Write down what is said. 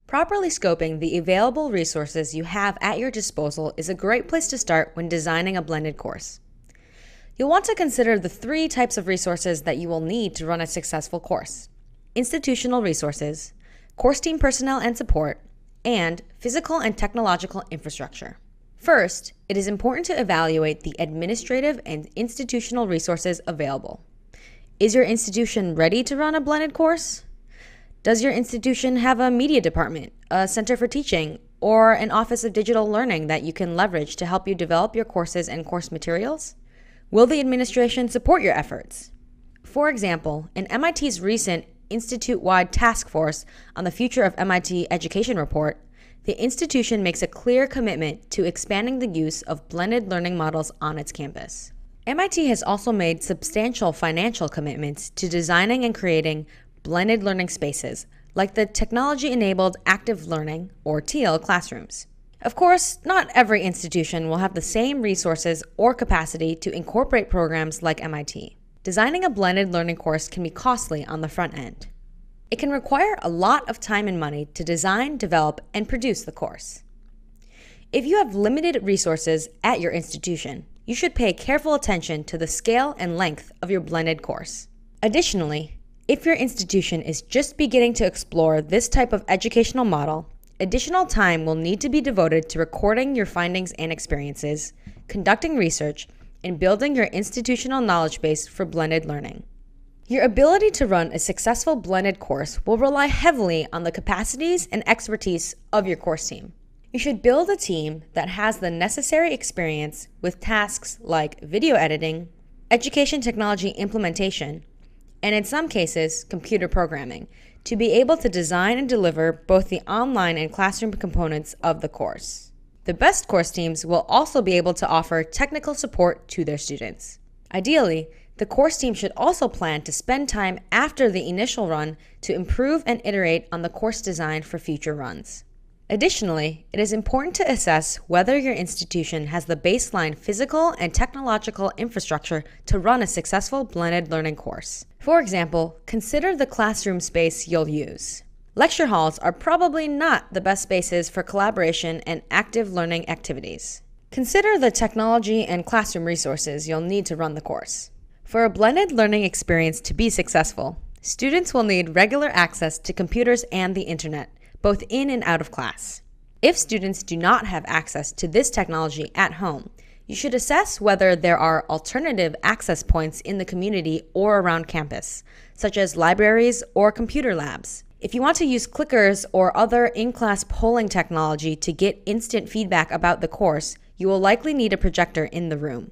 Properly scoping the available resources you have at your disposal is a great place to start when designing a blended course. You'll want to consider the 3 types of resources that you will need to run a successful course: institutional resources, course team personnel and support, and physical and technological infrastructure. First, it is important to evaluate the administrative and institutional resources available. Is your institution ready to run a blended course? Does your institution have a media department, a center for teaching, or an office of digital learning that you can leverage to help you develop your courses and course materials? Will the administration support your efforts? For example, in MIT's recent institute-wide task force on the future of MIT education report, the institution makes a clear commitment to expanding the use of blended learning models on its campus. MIT has also made substantial financial commitments to designing and creating blended learning spaces, like the Technology-Enabled Active Learning, or TEAL, classrooms. Of course, not every institution will have the same resources or capacity to incorporate programs like MIT. Designing a blended learning course can be costly on the front end. It can require a lot of time and money to design, develop, and produce the course. If you have limited resources at your institution, you should pay careful attention to the scale and length of your blended course. Additionally, if your institution is just beginning to explore this type of educational model, additional time will need to be devoted to recording your findings and experiences, conducting research, and building your institutional knowledge base for blended learning. Your ability to run a successful blended course will rely heavily on the capacities and expertise of your course team. You should build a team that has the necessary experience with tasks like video editing, education technology implementation, and in some cases, computer programming, to be able to design and deliver both the online and classroom components of the course. The best course teams will also be able to offer technical support to their students. Ideally, the course team should also plan to spend time after the initial run to improve and iterate on the course design for future runs. Additionally, it is important to assess whether your institution has the baseline physical and technological infrastructure to run a successful blended learning course. For example, consider the classroom space you'll use. Lecture halls are probably not the best spaces for collaboration and active learning activities. Consider the technology and classroom resources you'll need to run the course. For a blended learning experience to be successful, students will need regular access to computers and the internet, both in and out of class. If students do not have access to this technology at home, you should assess whether there are alternative access points in the community or around campus, such as libraries or computer labs. If you want to use clickers or other in-class polling technology to get instant feedback about the course, you will likely need a projector in the room.